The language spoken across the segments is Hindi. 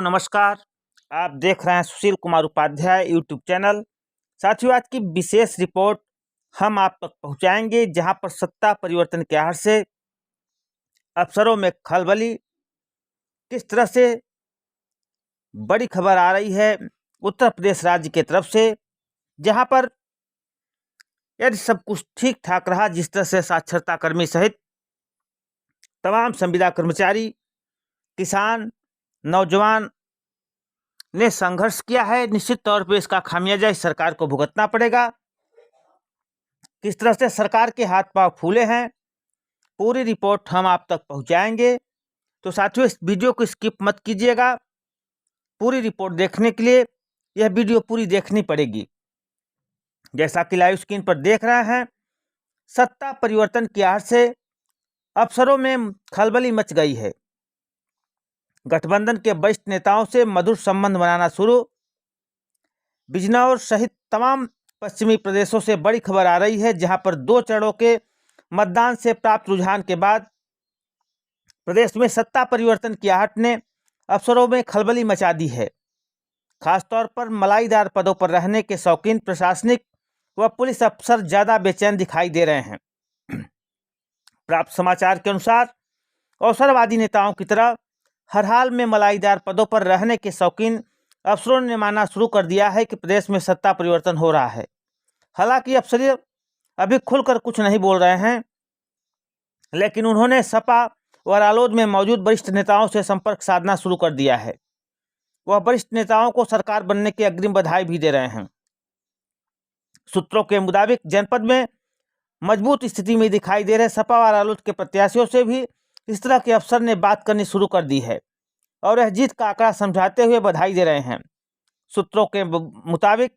नमस्कार। आप देख रहे हैं सुशील कुमार उपाध्याय यूट्यूब चैनल। साथियों, आज की विशेष रिपोर्ट हम आप तक पहुंचाएंगे, जहां पर सत्ता परिवर्तन के आहट से अफसरों में खलबली किस तरह से बड़ी खबर आ रही है उत्तर प्रदेश राज्य की तरफ से, जहां पर यदि सब कुछ ठीक ठाक रहा, जिस तरह से साक्षरता कर्मी सहित तमाम संविदा कर्मचारी, किसान, नौजवान ने संघर्ष किया है, निश्चित तौर पे इसका खामियाजा इस सरकार को भुगतना पड़ेगा। किस तरह से सरकार के हाथ पांव फूले हैं, पूरी रिपोर्ट हम आप तक पहुंचाएंगे। तो साथियों, इस वीडियो को स्किप मत कीजिएगा। पूरी रिपोर्ट देखने के लिए यह वीडियो पूरी देखनी पड़ेगी। जैसा कि लाइव स्क्रीन पर देख रहे हैं, सत्ता परिवर्तन की आहट से अफसरों में खलबली मच गई है। गठबंधन के वरिष्ठ नेताओं से मधुर संबंध बनाना शुरू। बिजनौर सहित तमाम पश्चिमी प्रदेशों से बड़ी खबर आ रही है, जहां पर 2 चरणों के मतदान से प्राप्त रुझान के बाद प्रदेश में सत्ता परिवर्तन की आहट ने अफसरों में खलबली मचा दी है। खासतौर पर मलाईदार पदों पर रहने के शौकीन प्रशासनिक व पुलिस अफसर ज्यादा बेचैन दिखाई दे रहे हैं। प्राप्त समाचार के अनुसार अवसरवादी नेताओं की तरह हर हाल में मलाईदार पदों पर रहने के शौकीन अफसरों ने मानना शुरू कर दिया है कि प्रदेश में सत्ता परिवर्तन हो रहा है। हालांकि अफसर अभी खुलकर कुछ नहीं बोल रहे हैं, लेकिन उन्होंने सपा व रालोद में मौजूद वरिष्ठ नेताओं से संपर्क साधना शुरू कर दिया है। वह वरिष्ठ नेताओं को सरकार बनने की अग्रिम बधाई भी दे रहे हैं। सूत्रों के मुताबिक जनपद में मजबूत स्थिति में दिखाई दे रहे सपा व रालोद के प्रत्याशियों से भी इस तरह के अफसर ने बात करनी शुरू कर दी है और यह जीत का आंकड़ा समझाते हुए बधाई दे रहे हैं। सूत्रों के मुताबिक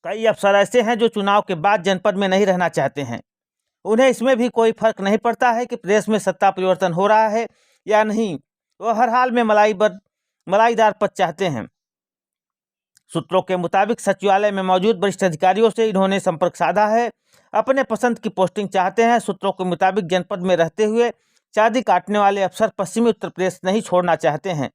कई अफसर ऐसे हैं जो चुनाव के बाद जनपद में नहीं रहना चाहते हैं। उन्हें इसमें भी कोई फर्क नहीं पड़ता है कि प्रदेश में सत्ता परिवर्तन हो रहा है या नहीं, वह हर हाल में मलाईदार पद चाहते हैं। सूत्रों के मुताबिक सचिवालय में मौजूद वरिष्ठ अधिकारियों से इन्होंने संपर्क साधा है, अपने पसंद की पोस्टिंग चाहते हैं। सूत्रों के मुताबिक जनपद में रहते हुए चांदी काटने वाले अफसर पश्चिमी उत्तर प्रदेश नहीं छोड़ना चाहते हैं,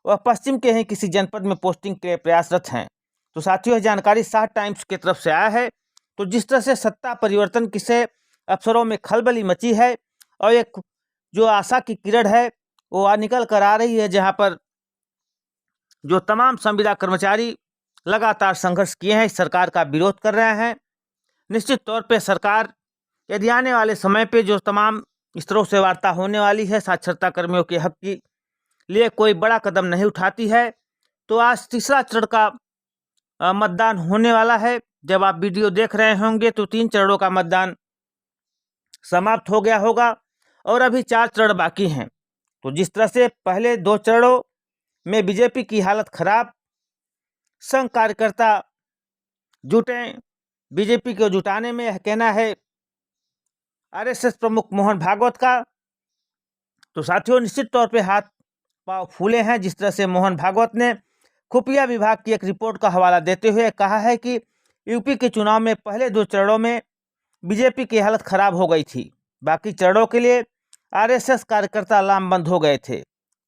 वह पश्चिम के ही किसी जनपद में पोस्टिंग के प्रयासरत हैं। तो साथियों, यह जानकारी 60 टाइम्स की तरफ से आया है। तो जिस तरह से सत्ता परिवर्तन से अफसरों में खलबली मची है और एक जो आशा की किरण है वो निकल कर आ रही है, जहां पर जो तमाम संविदा कर्मचारी लगातार संघर्ष किए हैं, इस सरकार का विरोध कर रहे हैं। निश्चित तौर पे सरकार यदि आने वाले समय पे जो तमाम स्तरों से वार्ता होने वाली है, साक्षरता कर्मियों के हक के लिए कोई बड़ा कदम नहीं उठाती है, तो आज तीसरा चरण का मतदान होने वाला है। जब आप वीडियो देख रहे होंगे तो 3 चरणों का मतदान समाप्त हो गया होगा और अभी 4 चरण बाकी हैं। तो जिस तरह से पहले 2 चरणों में बीजेपी की हालत खराब, संघ कार्यकर्ता जुटे, बीजेपी को जुटाने में यह कहना है आरएसएस प्रमुख मोहन भागवत का। तो साथियों, निश्चित तौर पे हाथ पांव फूले हैं। जिस तरह से मोहन भागवत ने खुफिया विभाग की एक रिपोर्ट का हवाला देते हुए कहा है कि यूपी के चुनाव में पहले 2 चरणों में बीजेपी की हालत खराब हो गई थी, बाकी चरणों के लिए आरएसएस कार्यकर्ता लामबंद हो गए थे।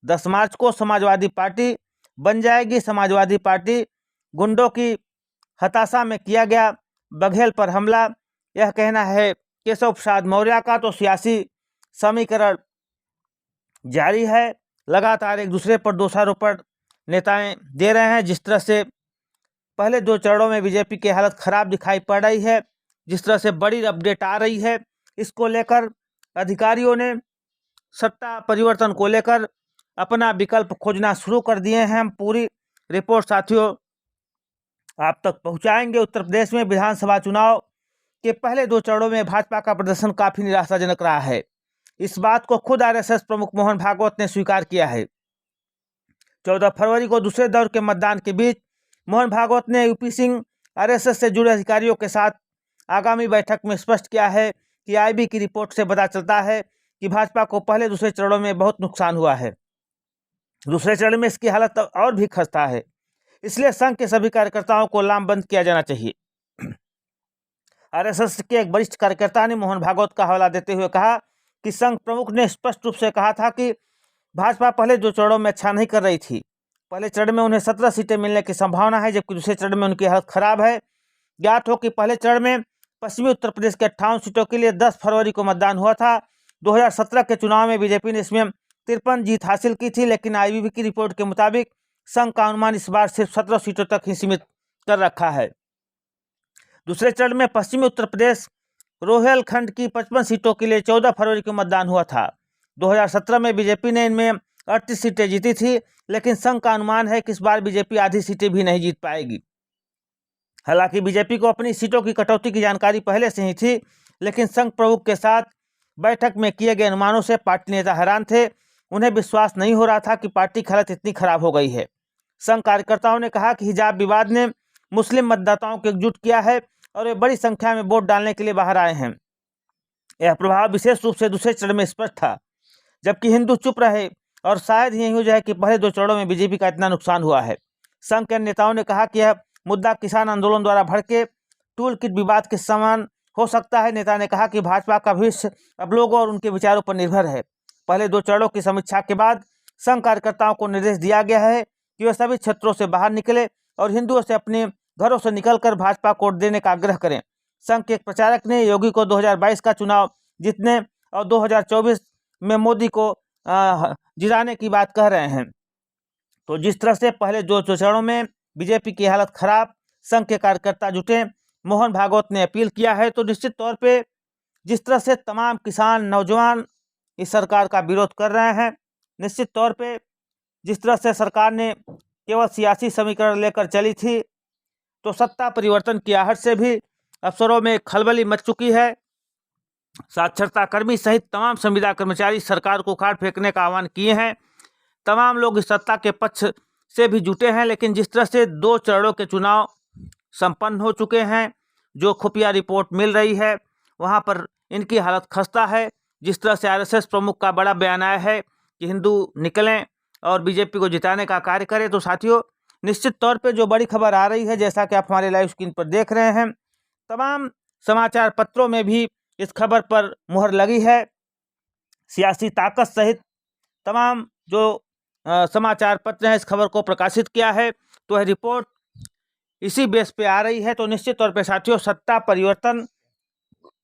10 मार्च को समाजवादी पार्टी बन जाएगी। समाजवादी पार्टी गुंडों की हताशा में किया गया बघेल पर हमला, यह कहना है केशव प्रसाद मौर्य का। तो सियासी समीकरण जारी है, लगातार एक दूसरे पर दोषारोपण नेताएं दे रहे हैं। जिस तरह से पहले 2 चरणों में बीजेपी की हालत खराब दिखाई पड़ रही है, जिस तरह से बड़ी अपडेट आ रही है, इसको लेकर अधिकारियों ने सत्ता परिवर्तन को लेकर अपना विकल्प खोजना शुरू कर दिए हैं। हम पूरी रिपोर्ट साथियों आप तक पहुंचाएंगे। उत्तर प्रदेश में विधानसभा चुनाव के पहले 2 चरणों में भाजपा का प्रदर्शन काफी निराशाजनक रहा है। इस बात को खुद आरएसएस प्रमुख मोहन भागवत ने स्वीकार किया है। 14 फरवरी को दूसरे दौर के मतदान के बीच मोहन भागवत ने यूपी सिंह आरएसएस से जुड़े अधिकारियों के साथ आगामी बैठक में स्पष्ट किया है कि आईबी की रिपोर्ट से पता चलता है कि भाजपा को पहले दूसरे चरणों में बहुत नुकसान हुआ है। दूसरे चरण में इसकी हालत और भी खस्ता है, इसलिए संघ के सभी कार्यकर्ताओं को लामबंद किया जाना चाहिए। आरएसएस के एक वरिष्ठ कार्यकर्ता ने मोहन भागवत का हवाला देते हुए कहा कि संघ प्रमुख ने स्पष्ट रूप से कहा था कि भाजपा पहले 2 चरणों में अच्छा नहीं कर रही थी। पहले चरण में उन्हें 17 सीटें मिलने की संभावना है, जबकि दूसरे चरण में उनकी हालत खराब है। ज्ञात हो कि पहले चरण में पश्चिमी उत्तर प्रदेश के 58 सीटों के लिए 10 फरवरी को मतदान हुआ था। 2017 के चुनाव में बीजेपी ने इसमें 53 जीत हासिल की थी, लेकिन आईबीबी की रिपोर्ट के मुताबिक संघ का अनुमान इस बार सिर्फ 17 सीटों तक ही सीमित कर रखा है। दूसरे चरण में पश्चिमी उत्तर प्रदेश रोहेलखंड की 55 सीटों के लिए 14 फरवरी को मतदान हुआ था। 2017 में बीजेपी ने इनमें 38 सीटें जीती थी, लेकिन संघ का अनुमान है कि इस बार बीजेपी आधी सीटें भी नहीं जीत पाएगी। हालांकि बीजेपी को अपनी सीटों की कटौती की जानकारी पहले से ही थी, लेकिन संघ प्रमुख के साथ बैठक में किए गए अनुमानों से पार्टी नेता हैरान थे। उन्हें विश्वास नहीं हो रहा था कि पार्टी की हालत इतनी खराब हो गई है। संघ कार्यकर्ताओं ने कहा कि हिजाब विवाद ने मुस्लिम मतदाताओं को एकजुट किया है और वे बड़ी संख्या में वोट डालने के लिए बाहर आए हैं। यह प्रभाव विशेष रूप से दूसरे चरण में स्पष्ट था, जबकि हिंदू चुप रहे, और शायद यही वजह है कि पहले 2 चरणों में बीजेपी का इतना नुकसान हुआ है। संघ के नेताओं ने कहा कि यह मुद्दा किसान आंदोलन द्वारा भड़के टूल किट विवाद के समान हो सकता है। नेता ने कहा कि भाजपा का भविष्य अब लोगों और उनके विचारों पर निर्भर है। पहले 2 चरणों की समीक्षा के बाद संघ कार्यकर्ताओं को निर्देश दिया गया है कि वे सभी क्षेत्रों से बाहर निकले और हिंदुओं से अपने घरों से निकलकर भाजपा को वोट देने का आग्रह करें। संघ के एक प्रचारक ने योगी को 2022 का चुनाव जीतने और 2024 में मोदी को जिताने की बात कह रहे हैं। तो जिस तरह से पहले 2 चरणों में बीजेपी की हालत खराब, संघ के कार्यकर्ता जुटे, मोहन भागवत ने अपील किया है, तो निश्चित तौर पे जिस तरह से तमाम किसान नौजवान इस सरकार का विरोध कर रहे हैं, निश्चित तौर पे जिस तरह से सरकार ने केवल सियासी समीकरण लेकर चली थी, तो सत्ता परिवर्तन की आहट से भी अफसरों में खलबली मच चुकी है। साक्षरता कर्मी सहित तमाम संविदा कर्मचारी सरकार को उखाड़ फेंकने का आह्वान किए हैं। तमाम लोग इस सत्ता के पक्ष से भी जुटे हैं, लेकिन जिस तरह से 2 चरणों के चुनाव संपन्न हो चुके हैं, जो खुफिया रिपोर्ट मिल रही है, वहां पर इनकी हालत खस्ता है। जिस तरह से आरएसएस प्रमुख का बड़ा बयान आया है कि हिंदू निकलें और बीजेपी को जिताने का कार्य करें, तो साथियों निश्चित तौर पे जो बड़ी खबर आ रही है, जैसा कि आप हमारे लाइव स्क्रीन पर देख रहे हैं, तमाम समाचार पत्रों में भी इस खबर पर मुहर लगी है। सियासी ताकत सहित तमाम जो समाचार पत्र हैं इस खबर को प्रकाशित किया है, तो यह रिपोर्ट इसी बेस पे आ रही है। तो निश्चित तौर पे साथियों, सत्ता परिवर्तन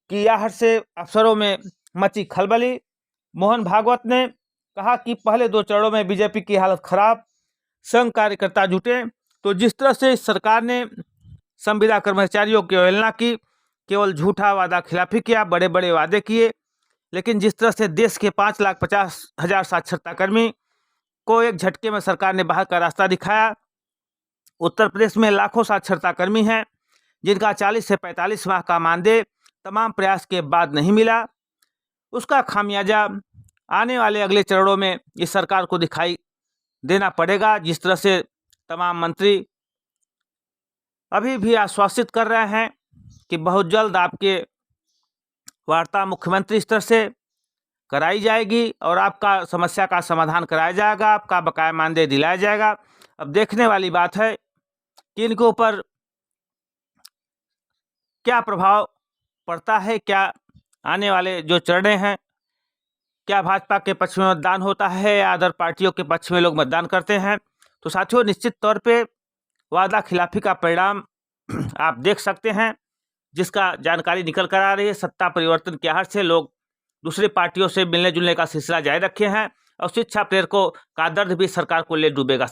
की आहट से अफसरों में मची खलबली। मोहन भागवत ने कहा कि पहले 2 चरणों में बीजेपी की हालत खराब, संघ कार्यकर्ता जुटे। तो जिस तरह से सरकार ने संविदा कर्मचारियों की अवहेलना की, केवल झूठा वादा खिलाफी किया, बड़े बड़े वादे किए, लेकिन जिस तरह से देश के 5,50,000 साक्षरता कर्मी को एक झटके में सरकार ने बाहर का रास्ता दिखाया। उत्तर प्रदेश में लाखों साक्षरता कर्मी हैं जिनका 40 से 45 माह का मानदेय तमाम प्रयास के बाद नहीं मिला। उसका खामियाजा आने वाले अगले चरणों में इस सरकार को दिखाई देना पड़ेगा। जिस तरह से तमाम मंत्री अभी भी आश्वासित कर रहे हैं कि बहुत जल्द आपके वार्ता मुख्यमंत्री स्तर से कराई जाएगी और आपका समस्या का समाधान कराया जाएगा, आपका बकाया मानदेय दिलाया जाएगा। अब देखने वाली बात है कि इनके ऊपर क्या प्रभाव पड़ता है, क्या आने वाले जो चरण हैं, क्या भाजपा के पक्ष में मतदान होता है या अदर पार्टियों के पक्ष में लोग मतदान करते हैं। तो साथियों निश्चित तौर पे वादा खिलाफी का परिणाम आप देख सकते हैं, जिसका जानकारी निकल कर आ रही है। सत्ता परिवर्तन की आहट से लोग दूसरी पार्टियों से मिलने जुलने का सिलसिला जारी रखे हैं और शिक्षा प्रेरकों का दर्द भी सरकार को ले डूबेगा।